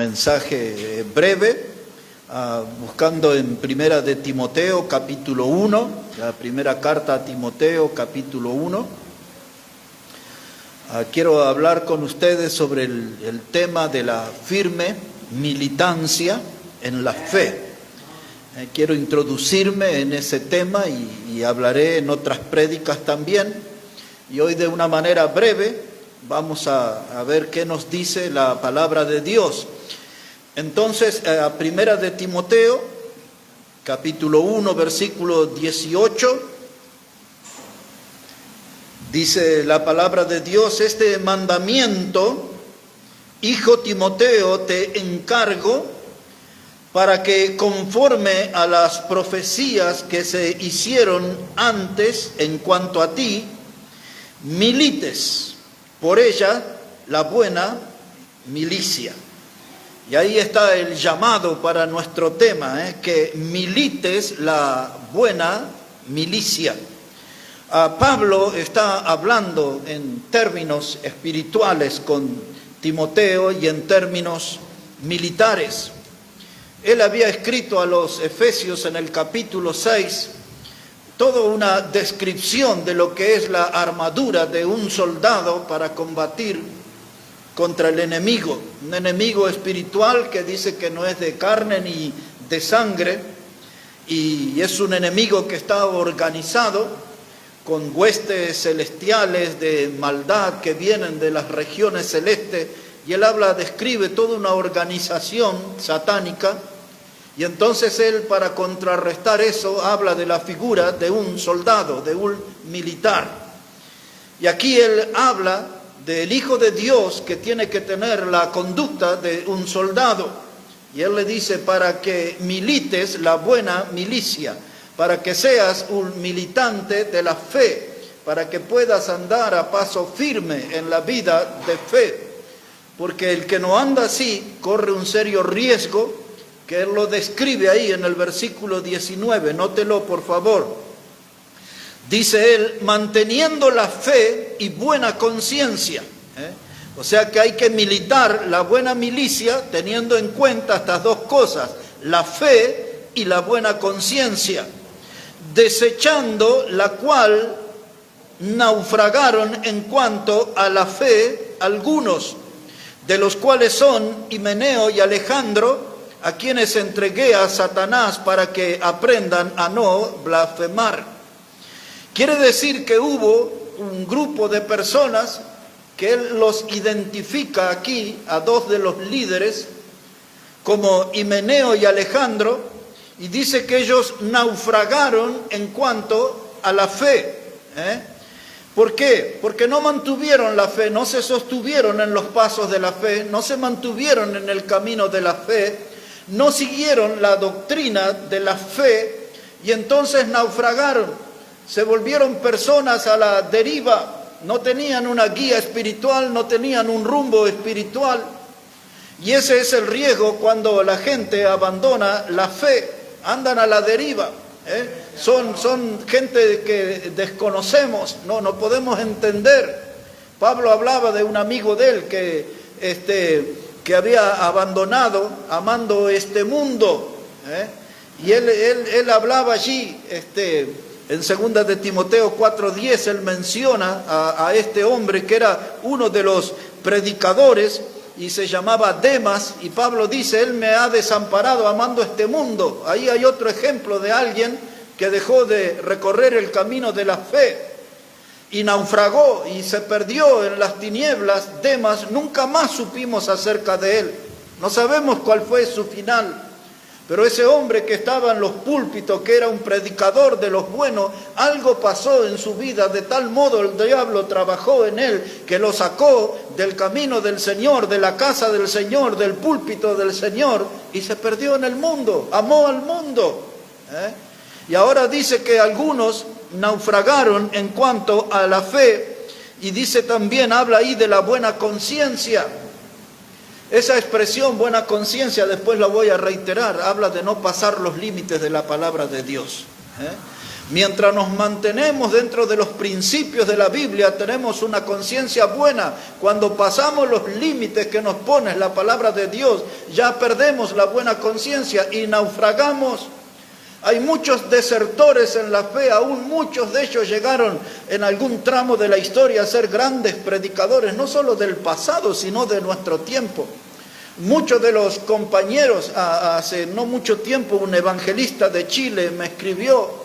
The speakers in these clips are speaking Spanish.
mensaje breve, buscando en Primera de Timoteo, capítulo 1, la primera carta a Timoteo, capítulo 1. Quiero hablar con ustedes sobre el tema de la firme militancia en la fe. Quiero introducirme en ese tema y hablaré en otras prédicas también. Y hoy de una manera breve vamos a ver qué nos dice la palabra de Dios. Entonces, a Primera de Timoteo, capítulo 1, versículo 18, dice la palabra de Dios: este mandamiento, hijo Timoteo, te encargo, para que conforme a las profecías que se hicieron antes en cuanto a ti, milites por ella la buena milicia. Y ahí está el llamado para nuestro tema, que milites la buena milicia. Pablo está hablando en términos espirituales con Timoteo y en términos militares. Él había escrito a los Efesios en el capítulo 6 toda una descripción de lo que es la armadura de un soldado para combatir contra el enemigo. Un enemigo espiritual que dice que no es de carne ni de sangre, y es un enemigo que está organizado con huestes celestiales de maldad que vienen de las regiones celestes. Y él describe toda una organización satánica, y entonces él, para contrarrestar eso, habla de la figura de un soldado, de un militar. Y aquí él habla del Hijo de Dios, que tiene que tener la conducta de un soldado. Y él le dice: para que milites la buena milicia, para que seas un militante de la fe, para que puedas andar a paso firme en la vida de fe. Porque el que no anda así corre un serio riesgo, que él lo describe ahí en el versículo 19, nótelo por favor. Dice él: manteniendo la fe y buena conciencia. O sea que hay que militar la buena milicia teniendo en cuenta estas dos cosas, la fe y la buena conciencia. Desechando la cual naufragaron en cuanto a la fe algunos, de los cuales son Himeneo y Alejandro, a quienes entregué a Satanás para que aprendan a no blasfemar. Quiere decir que hubo un grupo de personas que él los identifica aquí, a dos de los líderes, como Himeneo y Alejandro, y dice que ellos naufragaron en cuanto a la fe. ¿Por qué? Porque no mantuvieron la fe, no se sostuvieron en los pasos de la fe, no se mantuvieron en el camino de la fe, no siguieron la doctrina de la fe, y entonces naufragaron, se volvieron personas a la deriva, no tenían una guía espiritual, no tenían un rumbo espiritual. Y ese es el riesgo cuando la gente abandona la fe, andan a la deriva. Son gente que desconocemos, no podemos entender. Pablo hablaba de un amigo de él que había abandonado amando este mundo, y él hablaba allí, en 2 de Timoteo 4:10, él menciona a este hombre que era uno de los predicadores y se llamaba Demas, y Pablo dice: él me ha desamparado amando este mundo. Ahí hay otro ejemplo de alguien que dejó de recorrer el camino de la fe y naufragó y se perdió en las tinieblas. Demas, nunca más supimos acerca de él, no sabemos cuál fue su final. Pero ese hombre que estaba en los púlpitos, que era un predicador de los buenos, algo pasó en su vida, de tal modo el diablo trabajó en él, que lo sacó del camino del Señor, de la casa del Señor, del púlpito del Señor, y se perdió en el mundo, amó al mundo. Y ahora dice que algunos naufragaron en cuanto a la fe, y dice también, habla ahí de la buena conciencia. Esa expresión buena conciencia, después la voy a reiterar, habla de no pasar los límites de la palabra de Dios. Mientras nos mantenemos dentro de los principios de la Biblia, tenemos una conciencia buena. Cuando pasamos los límites que nos pone la palabra de Dios, ya perdemos la buena conciencia y naufragamos. Hay muchos desertores en la fe, aún muchos de ellos llegaron en algún tramo de la historia a ser grandes predicadores, no solo del pasado, sino de nuestro tiempo. Muchos de los compañeros, hace no mucho tiempo, un evangelista de Chile me escribió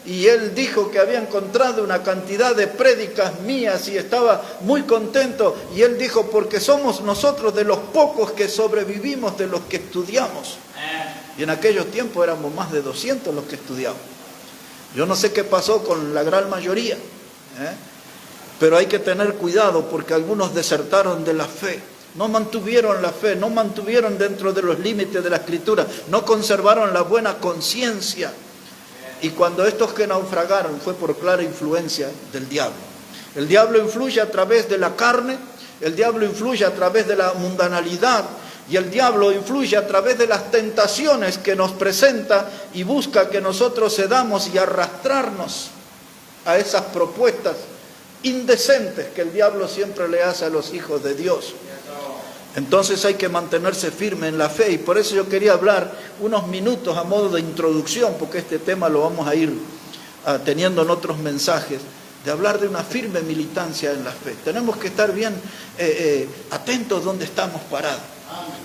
y él dijo que había encontrado una cantidad de prédicas mías y estaba muy contento. Y él dijo, porque somos nosotros de los pocos que sobrevivimos de los que estudiamos. Y en aquellos tiempos éramos más de 200 los que estudiamos. Yo no sé qué pasó con la gran mayoría, pero hay que tener cuidado porque algunos desertaron de la fe. No mantuvieron la fe, no mantuvieron dentro de los límites de la Escritura, no conservaron la buena conciencia. Y cuando estos que naufragaron fue por clara influencia del diablo. El diablo influye a través de la carne, el diablo influye a través de la mundanalidad y el diablo influye a través de las tentaciones que nos presenta y busca que nosotros cedamos y arrastrarnos a esas propuestas indecentes que el diablo siempre le hace a los hijos de Dios. Entonces hay que mantenerse firme en la fe y por eso yo quería hablar unos minutos a modo de introducción, porque este tema lo vamos a ir teniendo en otros mensajes, de hablar de una firme militancia en la fe. Tenemos que estar bien atentos donde estamos parados.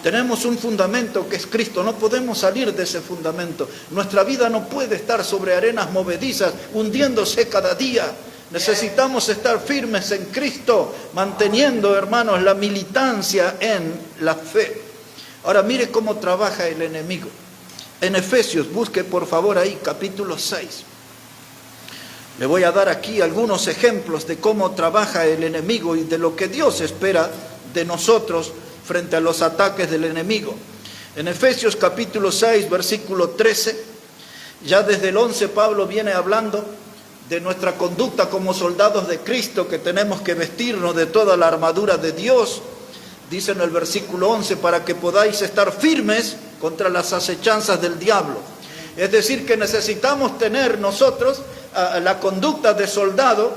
Tenemos un fundamento que es Cristo, no podemos salir de ese fundamento. Nuestra vida no puede estar sobre arenas movedizas, hundiéndose cada día. Necesitamos estar firmes en Cristo, manteniendo, hermanos, la militancia en la fe. Ahora mire cómo trabaja el enemigo. En Efesios, busque por favor ahí, capítulo 6. Le voy a dar aquí algunos ejemplos de cómo trabaja el enemigo y de lo que Dios espera de nosotros frente a los ataques del enemigo. En Efesios capítulo 6, versículo 13, ya desde el 11 Pablo viene hablando de nuestra conducta como soldados de Cristo, que tenemos que vestirnos de toda la armadura de Dios. Dice en el versículo 11, para que podáis estar firmes contra las acechanzas del diablo. Es decir, que necesitamos tener nosotros la conducta de soldado,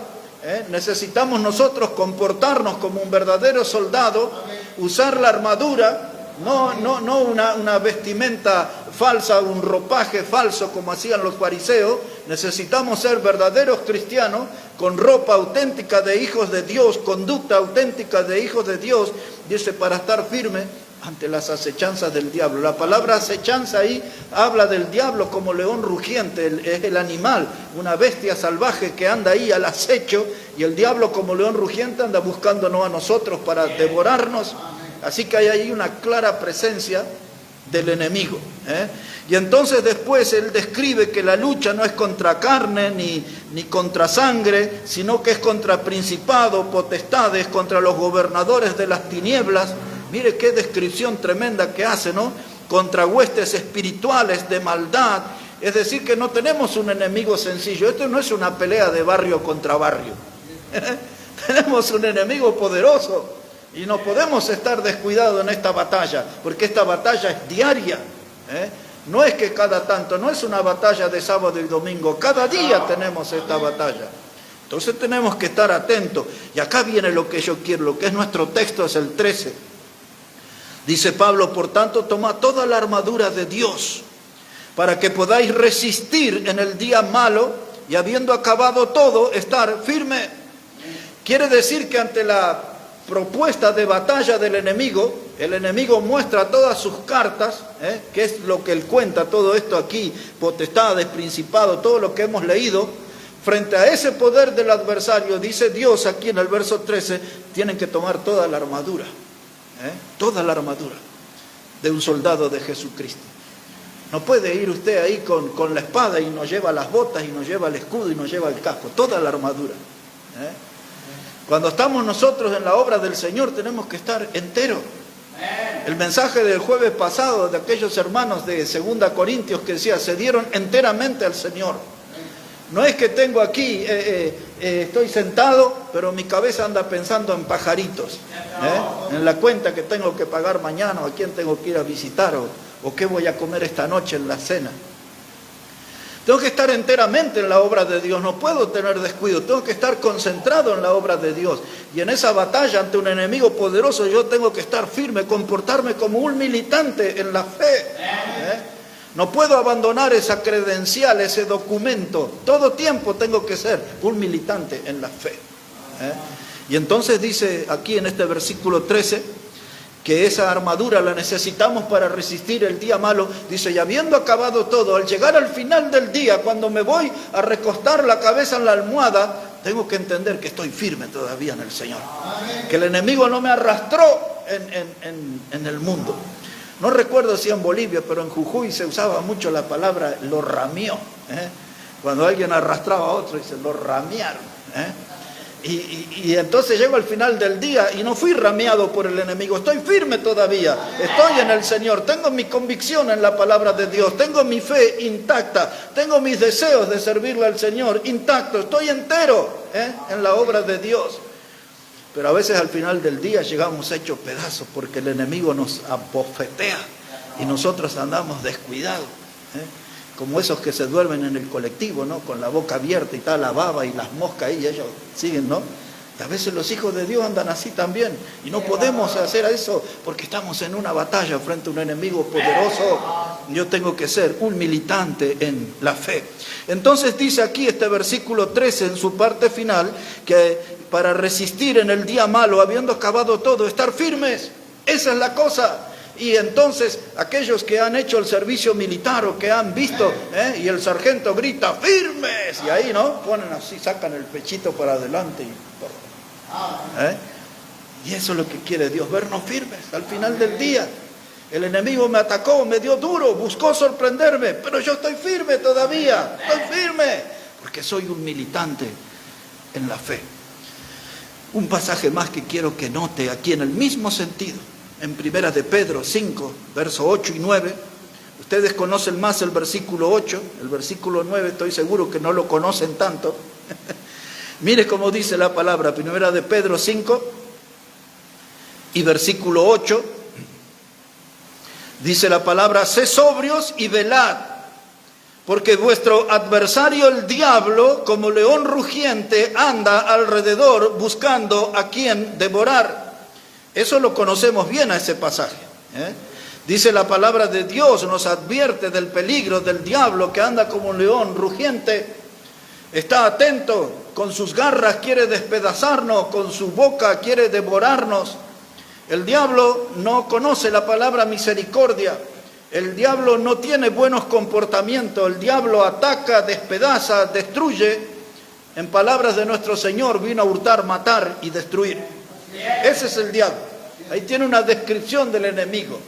necesitamos nosotros comportarnos como un verdadero soldado, usar la armadura, no una vestimenta falsa, un ropaje falso como hacían los fariseos. Necesitamos ser verdaderos cristianos con ropa auténtica de hijos de Dios, conducta auténtica de hijos de Dios, dice, para estar firme ante las acechanzas del diablo. La palabra acechanza ahí habla del diablo como león rugiente, es el animal, una bestia salvaje que anda ahí al acecho, y el diablo como león rugiente anda buscándonos a nosotros para devorarnos. Así que hay ahí una clara presencia del enemigo. Y entonces después él describe que la lucha no es contra carne ni contra sangre, sino que es contra principados, potestades, contra los gobernadores de las tinieblas. Mire qué descripción tremenda que hace, ¿no? Contra huestes espirituales de maldad. Es decir, que no tenemos un enemigo sencillo. Esto no es una pelea de barrio contra barrio. Tenemos un enemigo poderoso. Y no podemos estar descuidados en esta batalla, porque esta batalla es diaria. No es que cada tanto, no es una batalla de sábado y domingo, cada día tenemos esta batalla. Entonces tenemos que estar atentos. Y acá viene lo que yo quiero, lo que es nuestro texto, es el 13. Dice Pablo, por tanto, tomad toda la armadura de Dios, para que podáis resistir en el día malo, y habiendo acabado todo, estar firme. Quiere decir que ante la propuesta de batalla del enemigo, el enemigo muestra todas sus cartas, que es lo que él cuenta, todo esto aquí, potestades, principados, todo lo que hemos leído. Frente a ese poder del adversario, dice Dios aquí en el verso 13, tienen que tomar toda la armadura, toda la armadura de un soldado de Jesucristo. No puede ir usted ahí con la espada y nos lleva las botas y nos lleva el escudo y nos lleva el casco, toda la armadura. Cuando estamos nosotros en la obra del Señor tenemos que estar enteros. El mensaje del jueves pasado de aquellos hermanos de 2 Corintios que decía, se dieron enteramente al Señor. No es que tengo aquí, estoy sentado, pero mi cabeza anda pensando en pajaritos, en la cuenta que tengo que pagar mañana, o a quién tengo que ir a visitar, o qué voy a comer esta noche en la cena. Tengo que estar enteramente en la obra de Dios, no puedo tener descuido, tengo que estar concentrado en la obra de Dios. Y en esa batalla ante un enemigo poderoso yo tengo que estar firme, comportarme como un militante en la fe. No puedo abandonar esa credencial, ese documento. Todo tiempo tengo que ser un militante en la fe. Y entonces dice aquí en este versículo 13, que esa armadura la necesitamos para resistir el día malo. Dice, y habiendo acabado todo, al llegar al final del día, cuando me voy a recostar la cabeza en la almohada, tengo que entender que estoy firme todavía en el Señor. Que el enemigo no me arrastró en el mundo. No recuerdo si en Bolivia, pero en Jujuy se usaba mucho la palabra lo ramió. Cuando alguien arrastraba a otro, dice, lo ramearon. Y entonces llego al final del día y no fui rameado por el enemigo, estoy firme todavía, estoy en el Señor, tengo mi convicción en la palabra de Dios, tengo mi fe intacta, tengo mis deseos de servirle al Señor intacto, estoy entero en la obra de Dios. Pero a veces al final del día llegamos hechos pedazos porque el enemigo nos abofetea y nosotros andamos descuidados. Como esos que se duermen en el colectivo, ¿no? Con la boca abierta y tal, la baba y las moscas ahí, y ellos siguen, ¿no? Y a veces los hijos de Dios andan así también. Y no podemos hacer eso porque estamos en una batalla frente a un enemigo poderoso. Yo tengo que ser un militante en la fe. Entonces dice aquí este versículo 13 en su parte final, que para resistir en el día malo, habiendo acabado todo, estar firmes. Esa es la cosa. Y entonces aquellos que han hecho el servicio militar o que han visto, y el sargento grita, ¡firmes! Y ahí, ¿no? Ponen así, sacan el pechito para adelante. Y eso es lo que quiere Dios, vernos firmes al final del día. El enemigo me atacó, me dio duro, buscó sorprenderme, pero yo estoy firme todavía, estoy firme, porque soy un militante en la fe. Un pasaje más que quiero que note aquí en el mismo sentido. En Primera de Pedro 5, versos 8 y 9, ustedes conocen más el versículo 8, el versículo 9 estoy seguro que no lo conocen tanto. Mire cómo dice la palabra, Primera de Pedro 5 y versículo 8, dice la palabra, sé sobrios y velad, porque vuestro adversario el diablo, como león rugiente, anda alrededor buscando a quien devorar. Eso lo conocemos bien a ese pasaje. Dice la palabra de Dios, nos advierte del peligro del diablo que anda como un león rugiente. Está atento, con sus garras quiere despedazarnos, con su boca quiere devorarnos. El diablo no conoce la palabra misericordia. El diablo no tiene buenos comportamientos. El diablo ataca, despedaza, destruye. En palabras de nuestro Señor, vino a hurtar, matar y destruir. Ese es el diablo. Ahí tiene una descripción del enemigo.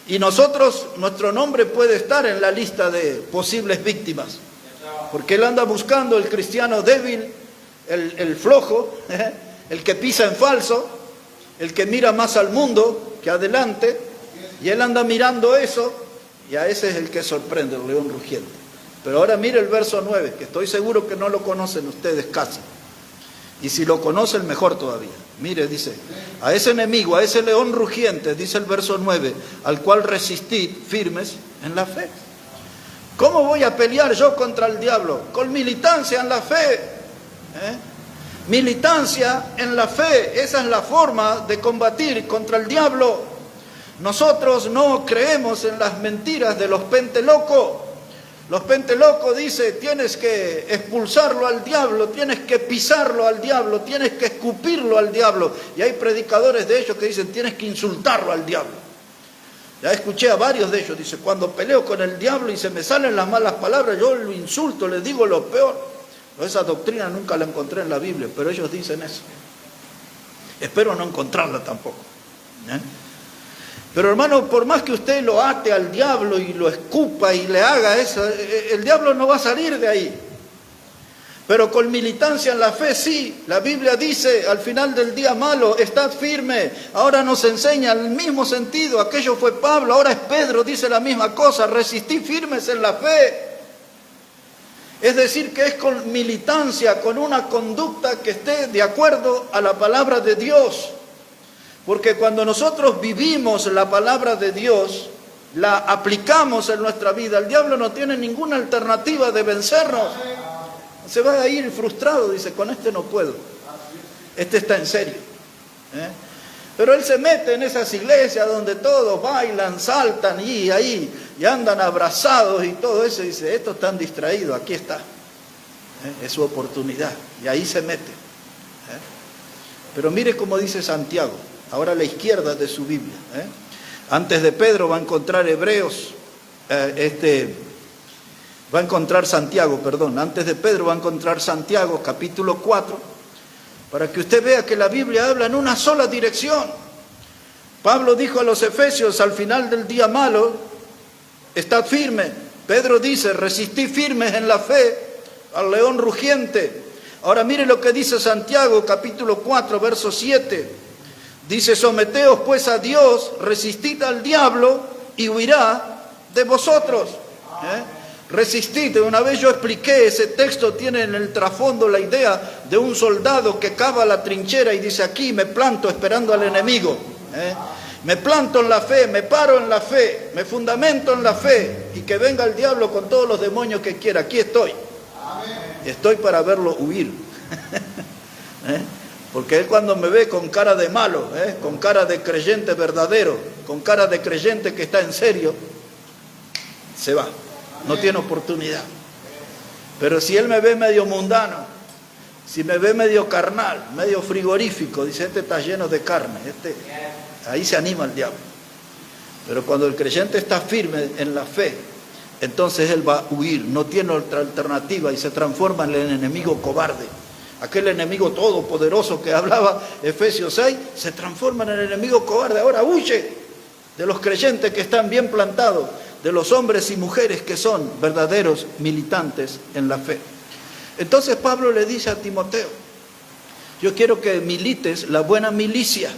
Y nosotros, nuestro nombre puede estar en la lista de posibles víctimas. Porque él anda buscando el cristiano débil, el flojo, el que pisa en falso, el que mira más al mundo que adelante. Y él anda mirando eso, y a ese es el que sorprende, el león rugiente. Pero ahora mire el verso 9, que estoy seguro que no lo conocen ustedes casi. Y si lo conocen, mejor todavía. Mire, dice, a ese enemigo, a ese león rugiente, dice el verso 9, al cual resistid firmes en la fe. ¿Cómo voy a pelear yo contra el diablo? Con militancia en la fe. Militancia en la fe, esa es la forma de combatir contra el diablo. Nosotros no creemos en las mentiras de los pentelocos. Los pentelocos dicen, tienes que expulsarlo al diablo, tienes que pisarlo al diablo, tienes que escupirlo al diablo. Y hay predicadores de ellos que dicen, tienes que insultarlo al diablo. Ya escuché a varios de ellos, dice, cuando peleo con el diablo y se me salen las malas palabras, yo lo insulto, le digo lo peor. Esa doctrina nunca la encontré en la Biblia, pero ellos dicen eso. Espero no encontrarla tampoco. Pero hermano, por más que usted lo ate al diablo y lo escupa y le haga eso, el diablo no va a salir de ahí. Pero con militancia en la fe sí, la Biblia dice al final del día malo, estad firme. Ahora nos enseña el mismo sentido, aquello fue Pablo, ahora es Pedro, dice la misma cosa, resistid firmes en la fe. Es decir, que es con militancia, con una conducta que esté de acuerdo a la palabra de Dios. Porque cuando nosotros vivimos la palabra de Dios, la aplicamos en nuestra vida, el diablo no tiene ninguna alternativa de vencernos. Se va a ir frustrado, dice, con este no puedo. Este está en serio. Pero él se mete en esas iglesias donde todos bailan, saltan y ahí y andan abrazados y todo eso. Y dice, estos están distraídos, aquí está. Es su oportunidad. Y ahí se mete. Pero mire cómo dice Santiago, ahora a la izquierda de su Biblia. Antes de Pedro va a encontrar va a encontrar Santiago, perdón. Antes de Pedro va a encontrar Santiago, capítulo 4, para que usted vea que la Biblia habla en una sola dirección. Pablo dijo a los efesios, al final del día malo, estad firmes. Pedro dice, resistid firmes en la fe al león rugiente. Ahora mire lo que dice Santiago, capítulo 4, verso 7. Dice, someteos pues a Dios, resistid al diablo y huirá de vosotros. Resistid. Una vez yo expliqué, ese texto tiene en el trasfondo la idea de un soldado que cava la trinchera y dice, aquí me planto esperando al enemigo. Me planto en la fe, me paro en la fe, me fundamento en la fe, y que venga el diablo con todos los demonios que quiera. Aquí estoy. Estoy para verlo huir. Porque él cuando me ve con cara de malo, con cara de creyente verdadero, con cara de creyente que está en serio, se va. No tiene oportunidad. Pero si él me ve medio mundano, si me ve medio carnal, medio frigorífico, dice, este está lleno de carne, ahí se anima el diablo. Pero cuando el creyente está firme en la fe, entonces él va a huir, no tiene otra alternativa y se transforma en el enemigo cobarde. Aquel enemigo todopoderoso que hablaba Efesios 6, se transforma en el enemigo cobarde. Ahora huye de los creyentes que están bien plantados, de los hombres y mujeres que son verdaderos militantes en la fe. Entonces Pablo le dice a Timoteo, yo quiero que milites la buena milicia.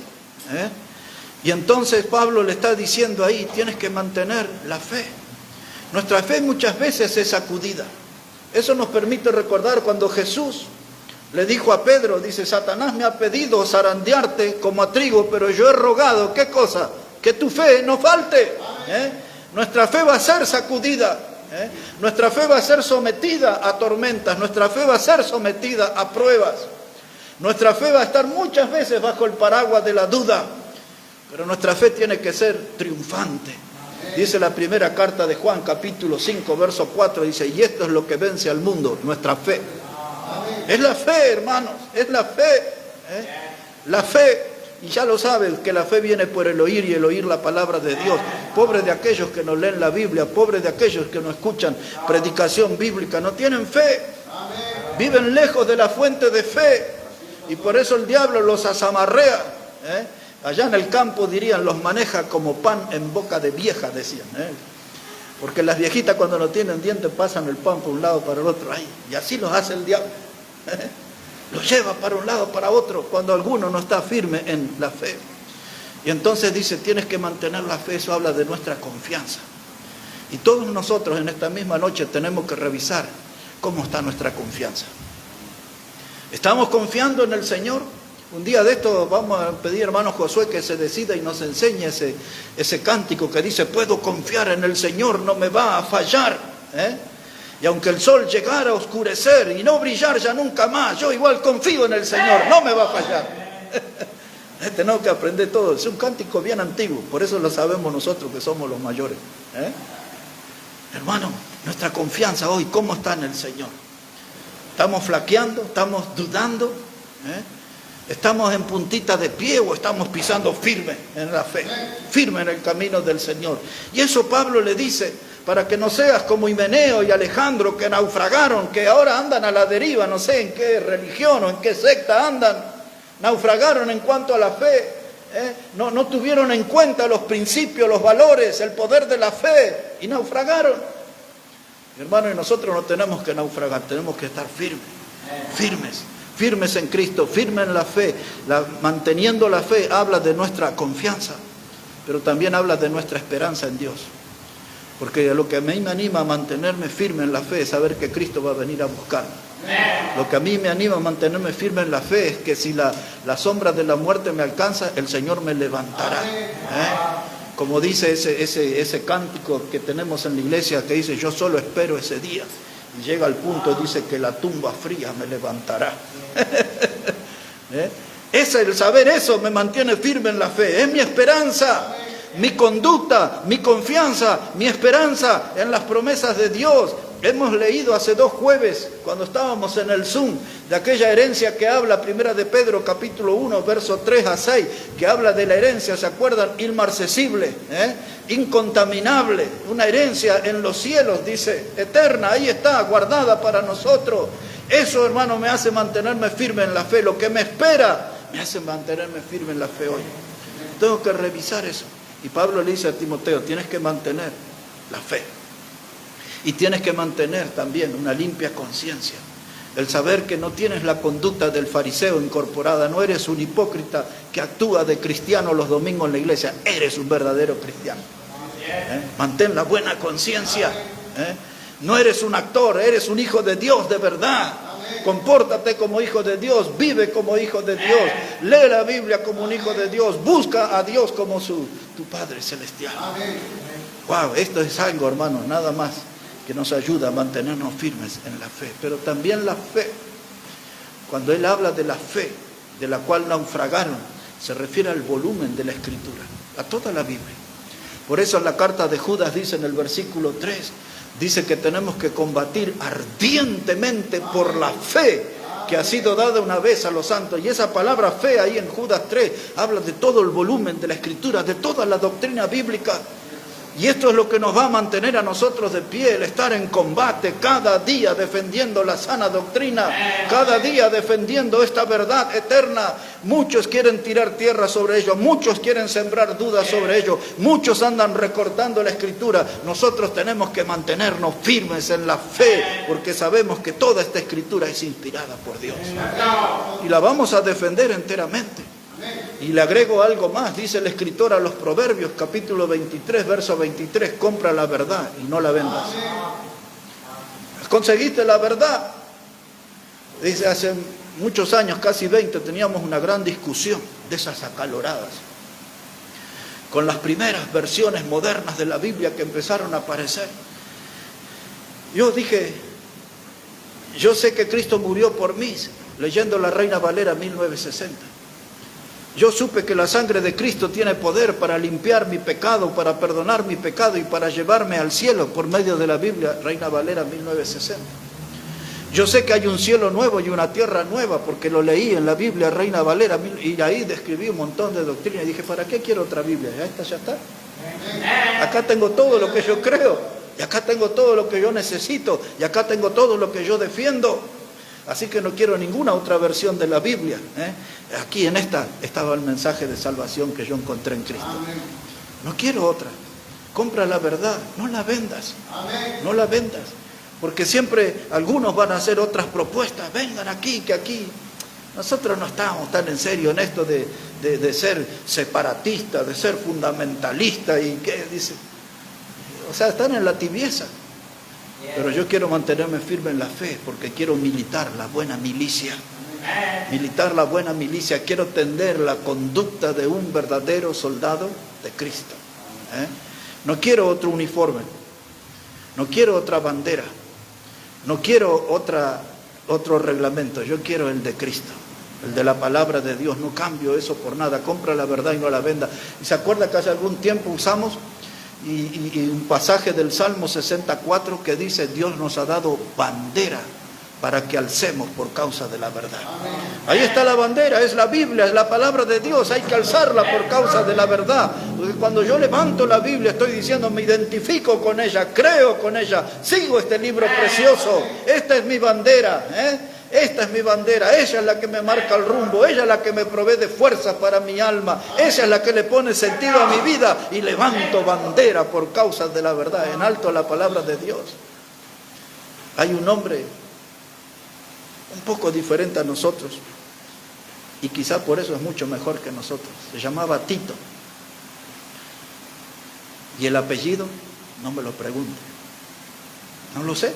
Y entonces Pablo le está diciendo ahí, tienes que mantener la fe. Nuestra fe muchas veces es sacudida. Eso nos permite recordar cuando Jesús le dijo a Pedro, dice, Satanás me ha pedido zarandearte como a trigo, pero yo he rogado, ¿qué cosa? Que tu fe no falte. Nuestra fe va a ser sacudida. Nuestra fe va a ser sometida a tormentas. Nuestra fe va a ser sometida a pruebas. Nuestra fe va a estar muchas veces bajo el paraguas de la duda. Pero nuestra fe tiene que ser triunfante. Dice la primera carta de Juan, capítulo 5, verso 4, dice, y esto es lo que vence al mundo, nuestra fe. Es la fe, hermanos, es la fe. La fe, y ya lo saben, que la fe viene por el oír y el oír la palabra de Dios. Pobres de aquellos que no leen la Biblia, pobres de aquellos que no escuchan predicación bíblica, no tienen fe. Viven lejos de la fuente de fe. Y por eso el diablo los azamarrea. Allá en el campo dirían, los maneja como pan en boca de vieja, decían. Porque las viejitas cuando no tienen dientes pasan el pan por un lado para el otro. Ay, y así los hace el diablo. Los lleva para un lado para otro cuando alguno no está firme en la fe. Y entonces dice, tienes que mantener la fe. Eso habla de nuestra confianza. Y todos nosotros en esta misma noche tenemos que revisar cómo está nuestra confianza. ¿Estamos confiando en el Señor? Un día de esto vamos a pedir, hermano Josué, que se decida y nos enseñe ese cántico que dice, puedo confiar en el Señor, no me va a fallar. Y aunque el sol llegara a oscurecer y no brillar ya nunca más, yo igual confío en el Señor, no me va a fallar. Tenemos que aprender todo. Es un cántico bien antiguo, por eso lo sabemos nosotros que somos los mayores. Hermano, nuestra confianza hoy, ¿cómo está en el Señor? ¿Estamos flaqueando? ¿Estamos dudando? ¿Estamos en puntita de pie o estamos pisando firme en la fe? Firme en el camino del Señor. Y eso Pablo le dice, para que no seas como Himeneo y Alejandro, que naufragaron, que ahora andan a la deriva, no sé en qué religión o en qué secta andan. Naufragaron en cuanto a la fe. No tuvieron en cuenta los principios, los valores, el poder de la fe y naufragaron. Hermano, y nosotros no tenemos que naufragar, tenemos que estar firmes en Cristo, firmes en la fe. Manteniendo la fe habla de nuestra confianza, pero también habla de nuestra esperanza en Dios. Porque lo que a mí me anima a mantenerme firme en la fe es saber que Cristo va a venir a buscarme. Lo que a mí me anima a mantenerme firme en la fe es que si la sombra de la muerte me alcanza, el Señor me levantará. Como dice ese cántico que tenemos en la iglesia que dice, yo solo espero ese día. Y llega al punto, dice que la tumba fría me levantará. El saber eso me mantiene firme en la fe. Es mi esperanza, mi conducta, mi confianza, mi esperanza en las promesas de Dios. Hemos leído hace 2 jueves, cuando estábamos en el Zoom, de aquella herencia que habla, Primera de Pedro, capítulo 1, verso 3 a 6, que habla de la herencia, ¿se acuerdan? Inmarcesible, incontaminable, una herencia en los cielos, dice, eterna, ahí está, guardada para nosotros. Eso, hermano, me hace mantenerme firme en la fe. Lo que me espera me hace mantenerme firme en la fe hoy. Tengo que revisar eso. Y Pablo le dice a Timoteo, tienes que mantener la fe. Y tienes que mantener también una limpia conciencia. El saber que no tienes la conducta del fariseo incorporada, no eres un hipócrita que actúa de cristiano los domingos en la iglesia, eres un verdadero cristiano. Mantén la buena conciencia. No eres un actor, eres un hijo de Dios de verdad. Compórtate como hijo de Dios, vive como hijo de Dios, lee la Biblia como un hijo de Dios, busca a Dios como tu Padre Celestial. Wow, esto es algo, hermano, nada más que nos ayuda a mantenernos firmes en la fe. Pero también la fe, cuando él habla de la fe, de la cual naufragaron, se refiere al volumen de la Escritura, a toda la Biblia. Por eso en la carta de Judas dice en el versículo 3, dice que tenemos que combatir ardientemente por la fe que ha sido dada una vez a los santos. Y esa palabra fe ahí en Judas 3 habla de todo el volumen de la Escritura, de toda la doctrina bíblica. Y esto es lo que nos va a mantener a nosotros de pie, el estar en combate cada día defendiendo la sana doctrina, cada día defendiendo esta verdad eterna. Muchos quieren tirar tierra sobre ello, muchos quieren sembrar dudas sobre ello, muchos andan recortando la Escritura. Nosotros tenemos que mantenernos firmes en la fe, porque sabemos que toda esta Escritura es inspirada por Dios. Y la vamos a defender enteramente. Y le agrego algo más, dice el escritor a los Proverbios, capítulo 23, verso 23, compra la verdad y no la vendas. ¿Conseguiste la verdad? Dice, hace muchos años, casi 20, teníamos una gran discusión de esas acaloradas, con las primeras versiones modernas de la Biblia que empezaron a aparecer. Yo dije, yo sé que Cristo murió por mí, leyendo la Reina Valera 1960. Yo supe que la sangre de Cristo tiene poder para limpiar mi pecado, para perdonar mi pecado y para llevarme al cielo por medio de la Biblia, Reina Valera 1960. Yo sé que hay un cielo nuevo y una tierra nueva porque lo leí en la Biblia, Reina Valera, y ahí describí un montón de doctrina y dije, ¿para qué quiero otra Biblia? Ya está. Acá tengo todo lo que yo creo, y acá tengo todo lo que yo necesito, y acá tengo todo lo que yo defiendo. Así que no quiero ninguna otra versión de la Biblia. Aquí en esta estaba el mensaje de salvación que yo encontré en Cristo. No quiero otra. Compra la verdad, no la vendas. No la vendas. Porque siempre algunos van a hacer otras propuestas. Vengan aquí, que aquí. Nosotros no estamos tan en serio en esto de ser separatistas, de ser fundamentalistas. ¿Y qué dice? O sea, están en la tibieza. Pero yo quiero mantenerme firme en la fe porque quiero militar la buena milicia. Militar la buena milicia. Quiero tender la conducta de un verdadero soldado de Cristo. No quiero otro uniforme. No quiero otra bandera. No quiero otro reglamento. Yo quiero el de Cristo. El de la palabra de Dios. No cambio eso por nada. Compra la verdad y no la venda. ¿Y se acuerda que hace algún tiempo usamos y un pasaje del Salmo 64 que dice, Dios nos ha dado bandera para que alcemos por causa de la verdad? Ahí está la bandera, es la Biblia, es la palabra de Dios, hay que alzarla por causa de la verdad. Porque cuando yo levanto la Biblia estoy diciendo, me identifico con ella, creo con ella, sigo este libro precioso, esta es mi bandera, Esta es mi bandera, ella es la que me marca el rumbo, ella es la que me provee de fuerza para mi alma, ella es la que le pone sentido a mi vida y levanto bandera por causa de la verdad, en alto la palabra de Dios. Hay un hombre un poco diferente a nosotros y quizá por eso es mucho mejor que nosotros, se llamaba Tito. Y el apellido, no me lo pregunte, no lo sé.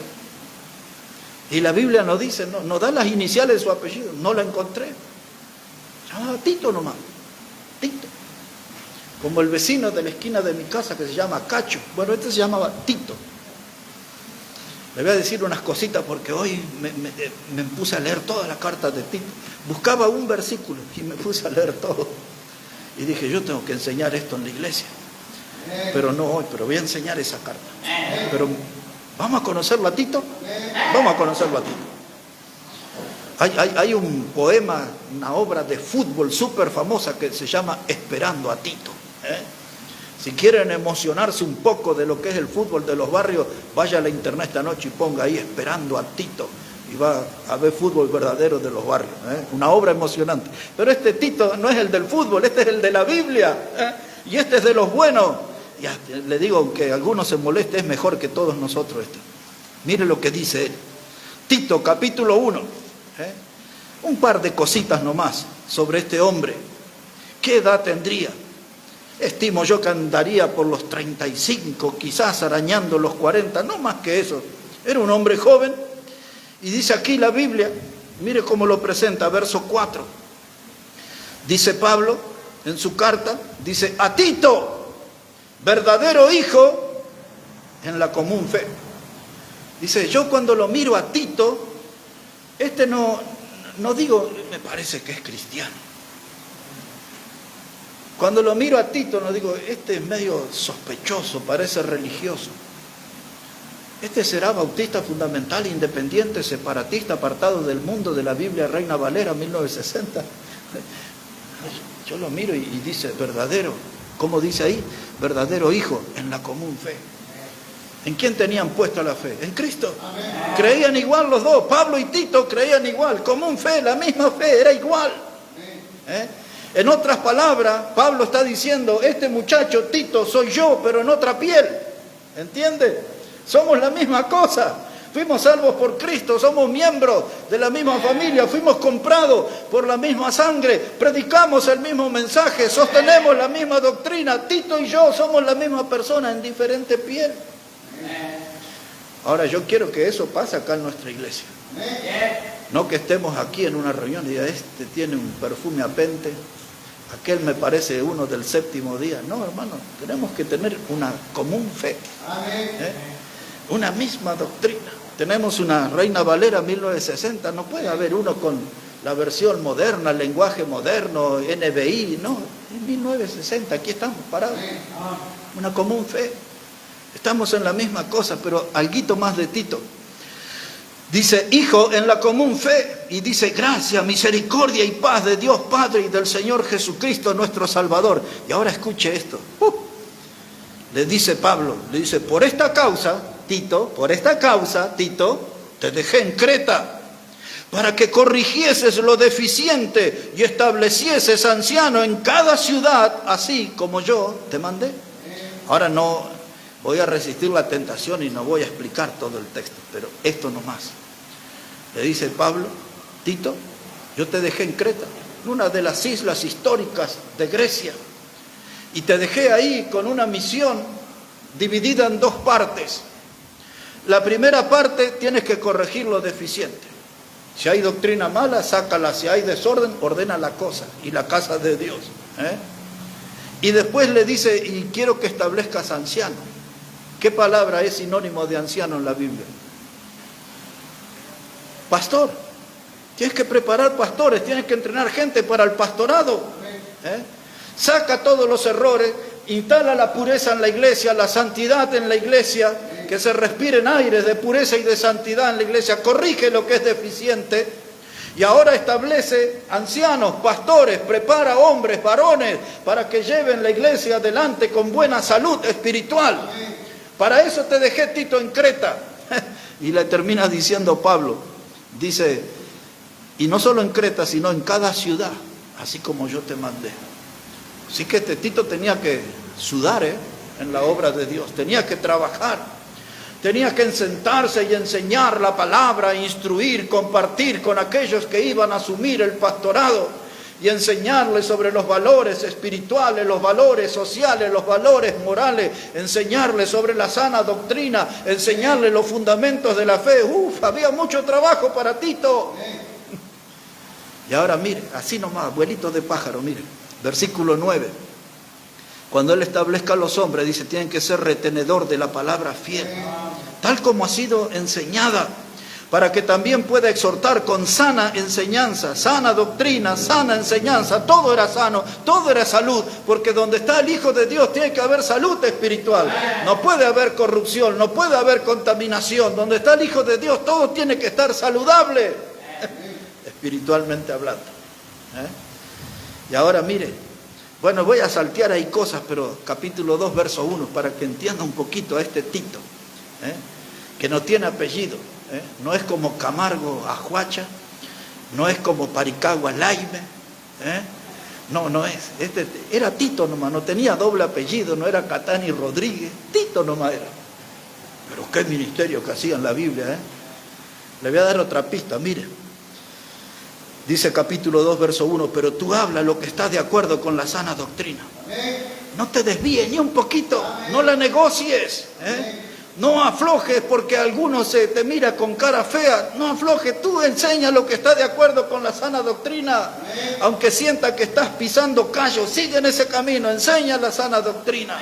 Y la Biblia no dice, no da las iniciales de su apellido, no la encontré. Se llamaba Tito nomás, Tito. como el vecino de la esquina de mi casa que se llama Cacho. Bueno, este se llamaba Tito. Le voy a decir unas cositas porque hoy me puse a leer toda la carta de Tito. Buscaba un versículo y me puse a leer todo. Y dije, yo tengo que enseñar esto en la iglesia. Pero no hoy, pero voy a enseñar esa carta. Pero, ¿vamos a conocerlo a Tito? Vamos a conocerlo a Tito. Hay un poema, una obra de fútbol súper famosa que se llama Esperando a Tito. Si quieren emocionarse un poco de lo que es el fútbol de los barrios, vaya a la internet esta noche y ponga ahí Esperando a Tito. Y va a ver fútbol verdadero de los barrios. Una obra emocionante. Pero este Tito no es el del fútbol, este es el de la Biblia. Y este es de los buenos. Ya, le digo, aunque algunos se moleste, es mejor que todos nosotros este. Mire lo que dice él. Tito, capítulo 1. Un par de cositas nomás sobre este hombre. ¿Qué edad tendría? Estimo yo que andaría por los 35, quizás arañando los 40, no más que eso. Era un hombre joven. Y dice aquí la Biblia, mire cómo lo presenta, verso 4. Dice Pablo en su carta, dice, a Tito, verdadero hijo en la común fe. Dice, yo cuando lo miro a Tito, no digo, me parece que es cristiano. Cuando lo miro a Tito, no digo, este es medio sospechoso, parece religioso. Este será bautista fundamental, independiente, separatista, apartado del mundo de la Biblia, Reina Valera, 1960. Yo lo miro y dice, verdadero, ¿cómo dice ahí? Verdadero hijo en la común fe. ¿En quién tenían puesta la fe? En Cristo. Amén. Creían igual los dos, Pablo y Tito creían igual, común fe, la misma fe, era igual. En otras palabras, Pablo está diciendo, este muchacho Tito soy yo, pero en otra piel. ¿Entiende? Somos la misma cosa. Fuimos salvos por Cristo, somos miembros de la misma familia, fuimos comprados por la misma sangre, predicamos el mismo mensaje, sostenemos la misma doctrina. Tito y yo somos la misma persona en diferente piel. Ahora yo quiero que eso pase acá en nuestra iglesia. No que estemos aquí en una reunión y diga, este tiene un perfume a pente, aquel me parece uno del séptimo día. No, hermano, tenemos que tener una común fe. Una misma doctrina. Tenemos una Reina Valera 1960, no puede haber uno con la versión moderna, el lenguaje moderno, NBI, no, en 1960, aquí estamos parados. Una común fe. Estamos en la misma cosa, pero alguito más de Tito. Dice, hijo en la común fe, y dice, gracia, misericordia y paz de Dios Padre y del Señor Jesucristo nuestro Salvador. Y ahora escuche esto. Le dice Pablo, le dice, por esta causa, Tito, te dejé en Creta, para que corrigieses lo deficiente y establecieses anciano en cada ciudad, así como yo te mandé. Ahora no voy a resistir la tentación y no voy a explicar todo el texto, pero esto nomás. Le dice Pablo, Tito, yo te dejé en Creta, una de las islas históricas de Grecia, y te dejé ahí con una misión dividida en dos partes. La primera parte tienes que corregir lo deficiente. Si hay doctrina mala, sácala. Si hay desorden, ordena la cosa y la casa de Dios. Y después le dice, y quiero que establezcas anciano. ¿Qué palabra es sinónimo de anciano en la Biblia? Pastor. Tienes que preparar pastores, tienes que entrenar gente para el pastorado. Saca todos los errores, instala la pureza en la iglesia, la santidad en la iglesia, que se respiren aires de pureza y de santidad en la iglesia, corrige lo que es deficiente y ahora establece ancianos, pastores, prepara hombres, varones, para que lleven la iglesia adelante con buena salud espiritual. Para eso te dejé, Tito, en Creta. Y le termina diciendo Pablo, dice, y no solo en Creta, sino en cada ciudad, así como yo te mandé. Así que Tito tenía que sudar en la obra de Dios, tenía que trabajar, tenía que sentarse y enseñar la palabra, instruir, compartir con aquellos que iban a asumir el pastorado y enseñarles sobre los valores espirituales, los valores sociales, los valores morales, enseñarles sobre la sana doctrina, enseñarles los fundamentos de la fe. Había mucho trabajo para Tito. Y ahora mire, así nomás, abuelito de pájaro, mire. Versículo 9. Cuando Él establezca a los hombres, dice, tienen que ser retenedor de la palabra fiel, tal como ha sido enseñada, para que también pueda exhortar con sana enseñanza, sana doctrina, sana enseñanza. Todo era sano, todo era salud, porque donde está el Hijo de Dios tiene que haber salud espiritual. No puede haber corrupción, no puede haber contaminación. Donde está el Hijo de Dios todo tiene que estar saludable, espiritualmente hablando. Y ahora mire, bueno, voy a saltear ahí cosas, pero capítulo 2, verso 1, para que entienda un poquito a este Tito, que no tiene apellido. No es como Camargo Ajuacha, no es como Paricagua Laime, no es. Era Tito nomás, no tenía doble apellido, no era Catani Rodríguez, Tito nomás era. Pero qué ministerio que hacía en la Biblia, Le voy a dar otra pista, mire. Dice capítulo 2, verso 1, pero tú habla lo que está de acuerdo con la sana doctrina. No te desvíes ni un poquito, no la negocies, No aflojes porque alguno se te mira con cara fea. No aflojes, tú enseña lo que está de acuerdo con la sana doctrina. Aunque sienta que estás pisando callos, sigue en ese camino, enseña la sana doctrina.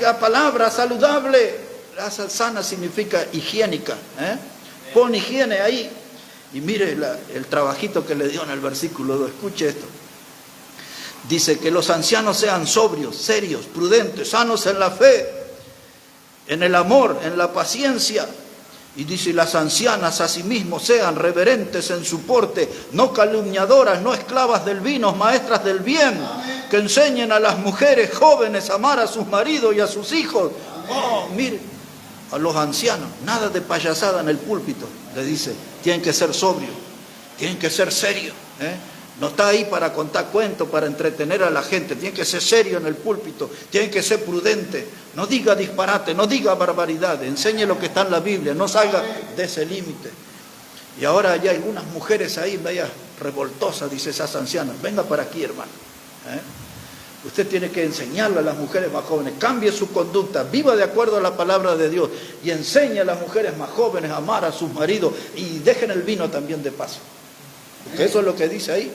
La palabra saludable, la sana significa higiénica. Pon higiene ahí. Y mire el trabajito que le dio en el versículo 2, escuche esto. Dice que los ancianos sean sobrios, serios, prudentes, sanos en la fe, en el amor, en la paciencia. Y dice, las ancianas asimismo sean reverentes en su porte, no calumniadoras, no esclavas del vino, maestras del bien, que enseñen a las mujeres jóvenes a amar a sus maridos y a sus hijos. Oh, mire, a los ancianos, nada de payasada en el púlpito, le dice, tienen que ser sobrios, tienen que ser serios, No está ahí para contar cuentos, para entretener a la gente. Tiene que ser serio en el púlpito. Tiene que ser prudente. No diga disparate, no diga barbaridades. Enseñe lo que está en la Biblia. No salga de ese límite. Y ahora hay algunas mujeres ahí, vaya, revoltosas, dice esas ancianas. Venga para aquí, hermano. Usted tiene que enseñarle a las mujeres más jóvenes. Cambie su conducta. Viva de acuerdo a la palabra de Dios. Y enseñe a las mujeres más jóvenes a amar a sus maridos. Y dejen el vino también de paso. Porque eso es lo que dice ahí.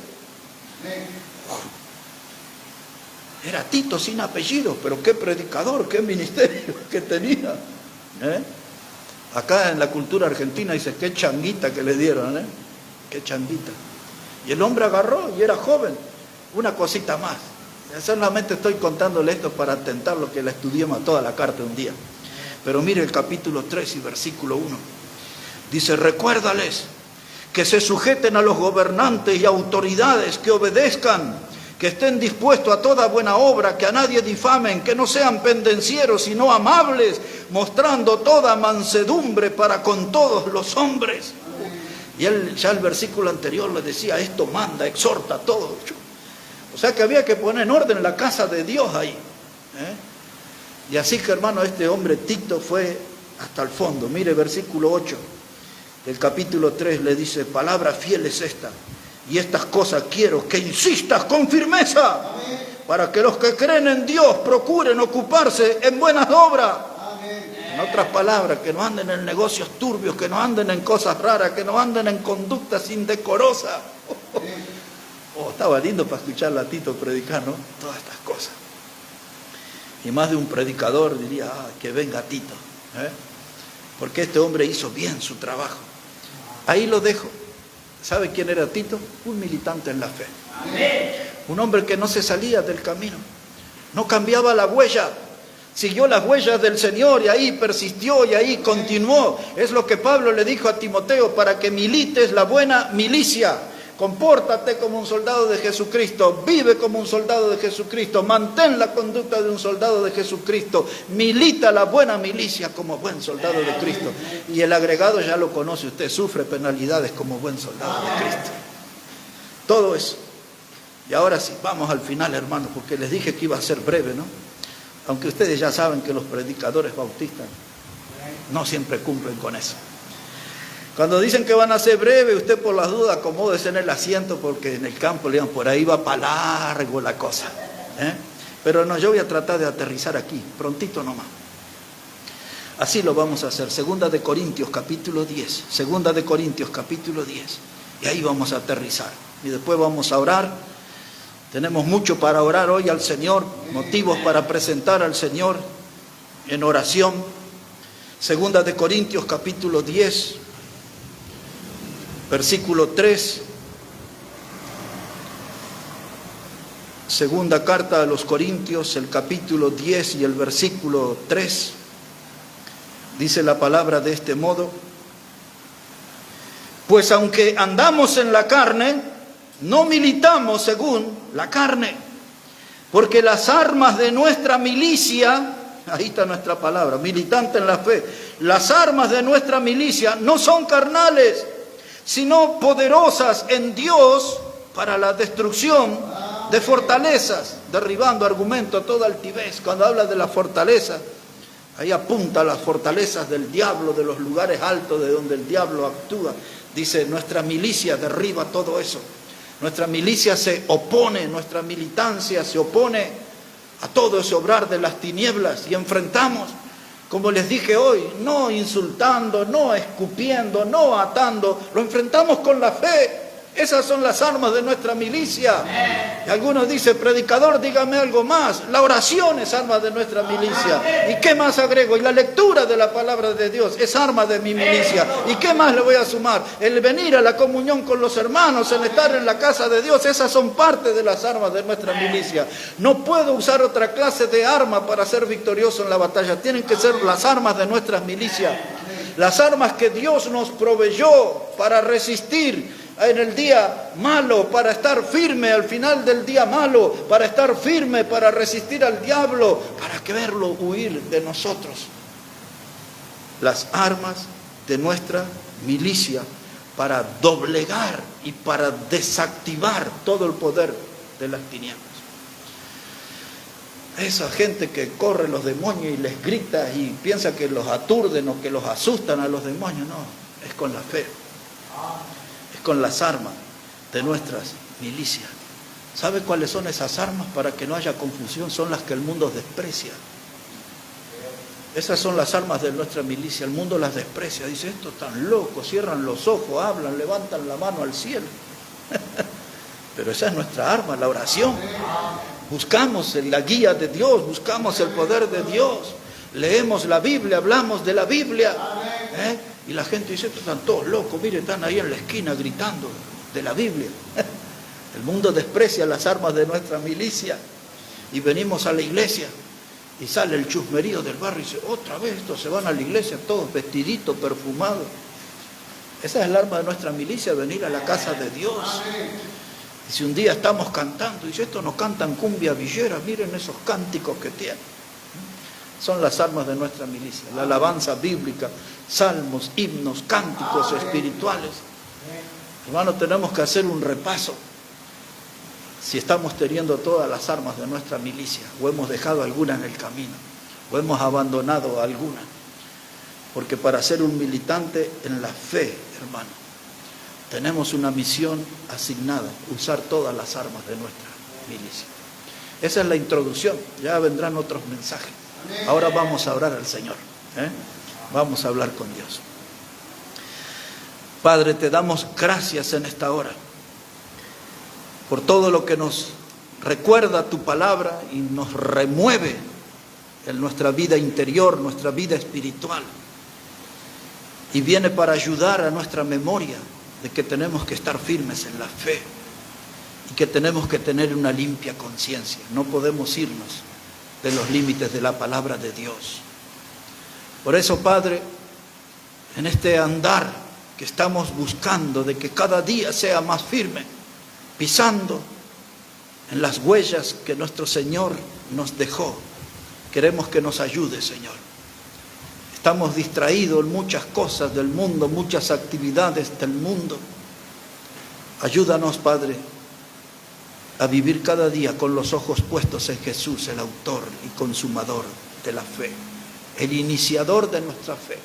Era Tito sin apellido, pero qué predicador, qué ministerio que tenía. Acá en la cultura argentina dice, qué changuita que le dieron, qué changuita. Y el hombre agarró y era joven. Una cosita más. Solamente estoy contándole esto para tentar lo que la estudiemos toda la carta un día. Pero mire el capítulo 3 y versículo 1. Dice, recuérdales que se sujeten a los gobernantes y autoridades, que obedezcan, que estén dispuestos a toda buena obra, que a nadie difamen, que no sean pendencieros, sino amables, mostrando toda mansedumbre para con todos los hombres. Y él, ya el versículo anterior le decía, esto manda, exhorta, todo. O sea que había que poner en orden la casa de Dios ahí. Y así que, hermano, este hombre Tito fue hasta el fondo. Mire, versículo 8. El capítulo 3 le dice, palabra fiel es esta, y estas cosas quiero que insistas con firmeza, para que los que creen en Dios procuren ocuparse en buenas obras. En otras palabras, que no anden en negocios turbios, que no anden en cosas raras, que no anden en conductas indecorosas. Estaba lindo para escuchar a Tito predicar, ¿no? Todas estas cosas. Y más de un predicador diría, que venga Tito, porque este hombre hizo bien su trabajo. Ahí lo dejo. ¿Sabe quién era Tito? Un militante en la fe. Amén. Un hombre que no se salía del camino. No cambiaba la huella. Siguió las huellas del Señor y ahí persistió y ahí continuó. Es lo que Pablo le dijo a Timoteo, para que milites la buena milicia. Compórtate como un soldado de Jesucristo, vive como un soldado de Jesucristo, mantén la conducta de un soldado de Jesucristo, milita la buena milicia como buen soldado de Cristo. Y el agregado ya lo conoce usted, sufre penalidades como buen soldado de Cristo. Todo eso. Y ahora sí, vamos al final, hermanos, porque les dije que iba a ser breve, ¿no? Aunque ustedes ya saben que los predicadores bautistas no siempre cumplen con eso. Cuando dicen que van a ser breves, usted por las dudas acomódese en el asiento, porque en el campo, le digan, por ahí va para largo la cosa. Pero no, yo voy a tratar de aterrizar aquí, prontito nomás. Así lo vamos a hacer. Segunda de Corintios capítulo 10. Segunda de Corintios capítulo 10. Y ahí vamos a aterrizar. Y después vamos a orar Tenemos mucho para orar hoy al Señor, motivos para presentar al Señor en oración. Segunda de Corintios capítulo 10, versículo 3. Segunda carta a los Corintios, el capítulo 10 y el versículo 3. Dice la palabra de este modo: pues aunque andamos en la carne, no militamos según la carne, porque las armas de nuestra milicia, ahí está nuestra palabra, militante en la fe, las armas de nuestra milicia no son carnales, sino poderosas en Dios para la destrucción de fortalezas, derribando argumento, toda altivez. Cuando habla de la fortaleza, ahí apunta a las fortalezas del diablo, de los lugares altos de donde el diablo actúa. Dice, nuestra milicia derriba todo eso. Nuestra milicia se opone, nuestra militancia se opone a todo ese obrar de las tinieblas y enfrentamos, como les dije hoy, no insultando, no escupiendo, no atando, lo enfrentamos con la fe. Esas son las armas de nuestra milicia. Y algunos dicen, predicador, dígame algo más. La oración es arma de nuestra milicia. ¿Y qué más agrego? Y la lectura de la palabra de Dios es arma de mi milicia. ¿Y qué más le voy a sumar? El venir a la comunión con los hermanos, el estar en la casa de Dios, esas son parte de las armas de nuestra milicia. No puedo usar otra clase de arma para ser victorioso en la batalla. Tienen que ser las armas de nuestras milicias. Las armas que Dios nos proveyó para resistir en el día malo, para estar firme al final del día malo, para estar firme, para resistir al diablo, para que verlo huir de nosotros. Las armas de nuestra milicia para doblegar y para desactivar todo el poder de las tinieblas. Esa gente que corre los demonios y les grita y piensa que los aturden o que los asustan a los demonios, no, es con la fe. Con las armas de nuestras milicias. ¿Sabe cuáles son esas armas? Para que no haya confusión, son las que el mundo desprecia. Esas son las armas de nuestra milicia. El mundo las desprecia. Dice, estos están locos, cierran los ojos, hablan, levantan la mano al cielo. Pero esa es nuestra arma, la oración. Buscamos la guía de Dios, buscamos el poder de Dios. Leemos la Biblia, hablamos de la Biblia. Y la gente dice, estos están todos locos, miren, están ahí en la esquina gritando de la Biblia. El mundo desprecia las armas de nuestra milicia. Y venimos a la iglesia y sale el chusmerío del barrio y dice, otra vez estos se van a la iglesia todos vestiditos, perfumados. Esa es el arma de nuestra milicia, venir a la casa de Dios. Y si un día estamos cantando, dice, estos no cantan cumbia villera, miren esos cánticos que tienen. Son las armas de nuestra milicia, la alabanza bíblica, salmos, himnos, cánticos espirituales. Hermano, tenemos que hacer un repaso si estamos teniendo todas las armas de nuestra milicia, o hemos dejado alguna en el camino, o hemos abandonado alguna. Porque para ser un militante en la fe, hermano, tenemos una misión asignada, usar todas las armas de nuestra milicia. Esa es la introducción, ya vendrán otros mensajes. Ahora vamos a orar al Señor, vamos a hablar con Dios. Padre, te damos gracias en esta hora por todo lo que nos recuerda tu palabra y nos remueve en nuestra vida interior, nuestra vida espiritual. Y viene para ayudar a nuestra memoria de que tenemos que estar firmes en la fe y que tenemos que tener una limpia conciencia. No podemos irnos de los límites de la palabra de Dios. Por eso, Padre, en este andar que estamos buscando de que cada día sea más firme, pisando en las huellas que nuestro Señor nos dejó, queremos que nos ayude, Señor. Estamos distraídos en muchas cosas del mundo, muchas actividades del mundo. Ayúdanos, Padre, a vivir cada día con los ojos puestos en Jesús, el autor y consumador de la fe, el iniciador de nuestra fe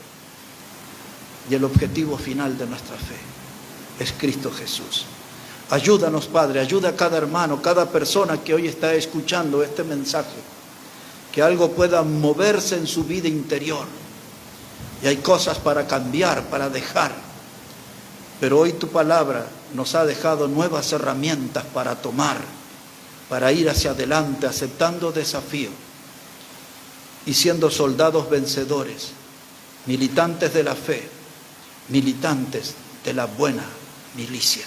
y el objetivo final de nuestra fe es Cristo Jesús. Ayúdanos, Padre, ayuda a cada hermano, cada persona que hoy está escuchando este mensaje, que algo pueda moverse en su vida interior. Y hay cosas para cambiar, para dejar. Pero hoy tu palabra nos ha dejado nuevas herramientas para tomar para ir hacia adelante, aceptando desafíos y siendo soldados vencedores, militantes de la fe, militantes de la buena milicia.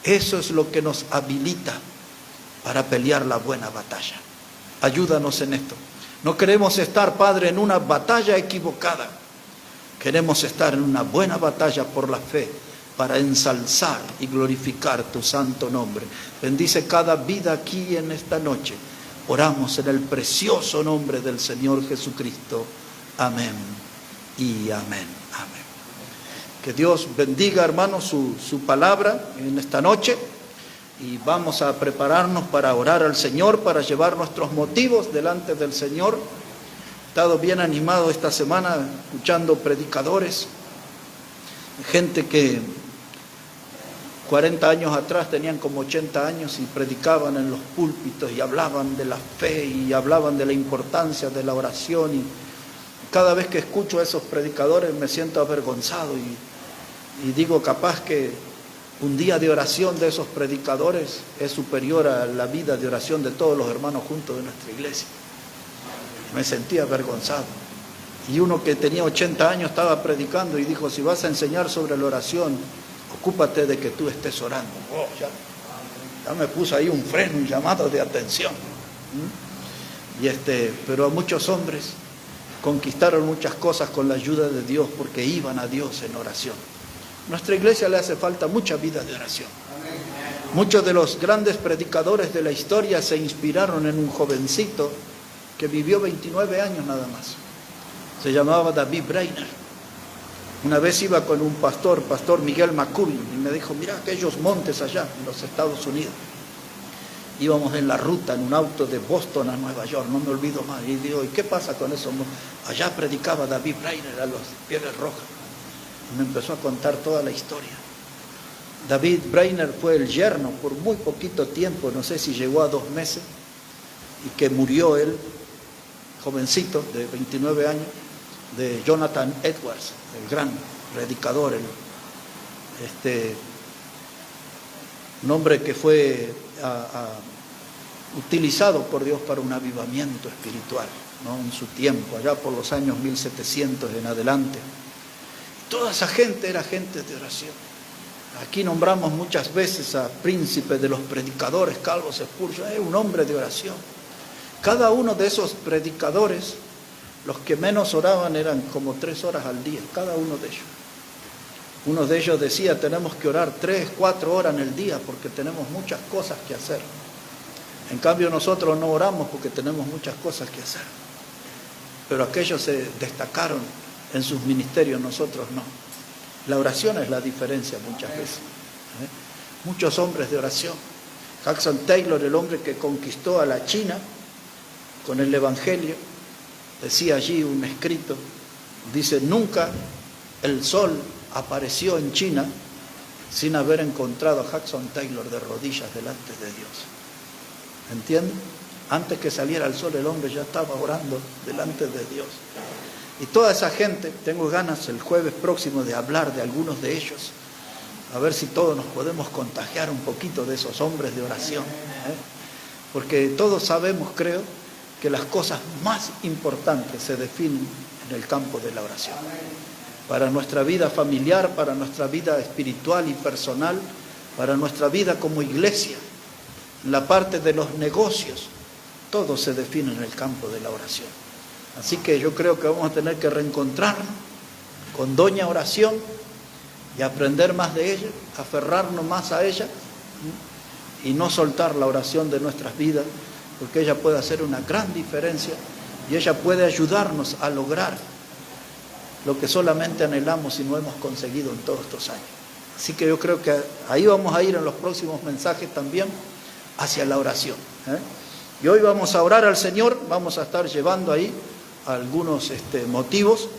Eso es lo que nos habilita para pelear la buena batalla. Ayúdanos en esto. No queremos estar, Padre, en una batalla equivocada. Queremos estar en una buena batalla por la fe, para ensalzar y glorificar tu santo nombre. Bendice cada vida aquí en esta noche. Oramos en el precioso nombre del Señor Jesucristo. Amén y amén. Amén. Que Dios bendiga, hermanos, su palabra en esta noche. Y vamos a prepararnos para orar al Señor, para llevar nuestros motivos delante del Señor. He estado bien animado esta semana escuchando predicadores, gente que 40 años atrás tenían como 80 años y predicaban en los púlpitos y hablaban de la fe y hablaban de la importancia de la oración. Y cada vez que escucho a esos predicadores me siento avergonzado y digo, capaz que un día de oración de esos predicadores es superior a la vida de oración de todos los hermanos juntos de nuestra iglesia. Me sentía avergonzado. Y uno que tenía 80 años estaba predicando y dijo, si vas a enseñar sobre la oración, ocúpate de que tú estés orando. Oh, ya me puso ahí un freno, un llamado de atención. Pero a muchos hombres conquistaron muchas cosas con la ayuda de Dios porque iban a Dios en oración. Nuestra iglesia le hace falta mucha vida de oración. Muchos de los grandes predicadores de la historia se inspiraron en un jovencito que vivió 29 años nada más. Se llamaba David Brainerd. Una vez iba con un pastor Miguel McCubbin, y me dijo, mira aquellos montes allá en los Estados Unidos. Íbamos en la ruta en un auto de Boston a Nueva York, no me olvido más. Y digo, ¿y qué pasa con eso? Allá predicaba David Brainerd a las Piedras Rojas. Y me empezó a contar toda la historia. David Brainerd fue el yerno por muy poquito tiempo, no sé si llegó a 2 meses, y que murió él, jovencito de 29 años, de Jonathan Edwards, el gran predicador, un hombre que fue utilizado por Dios para un avivamiento espiritual, ¿no? En su tiempo, allá por los años 1700 en adelante. Toda esa gente era gente de oración. Aquí nombramos muchas veces a príncipe de los predicadores, Calvo Spurgeon, un hombre de oración. Cada uno de esos predicadores, los que menos oraban eran como 3 horas al día, cada uno de ellos. Uno de ellos decía, tenemos que orar 3, 4 horas en el día porque tenemos muchas cosas que hacer. En cambio nosotros no oramos porque tenemos muchas cosas que hacer. Pero aquellos se destacaron en sus ministerios, nosotros no. La oración es la diferencia muchas veces. Muchos hombres de oración. Hudson Taylor, el hombre que conquistó a la China con el Evangelio, decía allí un escrito, dice, nunca el sol apareció en China sin haber encontrado a Hudson Taylor de rodillas delante de Dios. ¿Entienden? Antes que saliera el sol, el hombre ya estaba orando delante de Dios. Y toda esa gente, tengo ganas el jueves próximo de hablar de algunos de ellos, a ver si todos nos podemos contagiar un poquito de esos hombres de oración. Porque todos sabemos, creo, que las cosas más importantes se definen en el campo de la oración. Para nuestra vida familiar, para nuestra vida espiritual y personal, para nuestra vida como iglesia, en la parte de los negocios, todo se define en el campo de la oración. Así que yo creo que vamos a tener que reencontrarnos con Doña Oración y aprender más de ella, aferrarnos más a ella y no soltar la oración de nuestras vidas, porque ella puede hacer una gran diferencia y ella puede ayudarnos a lograr lo que solamente anhelamos y no hemos conseguido en todos estos años. Así que yo creo que ahí vamos a ir en los próximos mensajes también hacia la oración. Y hoy vamos a orar al Señor, vamos a estar llevando ahí algunos motivos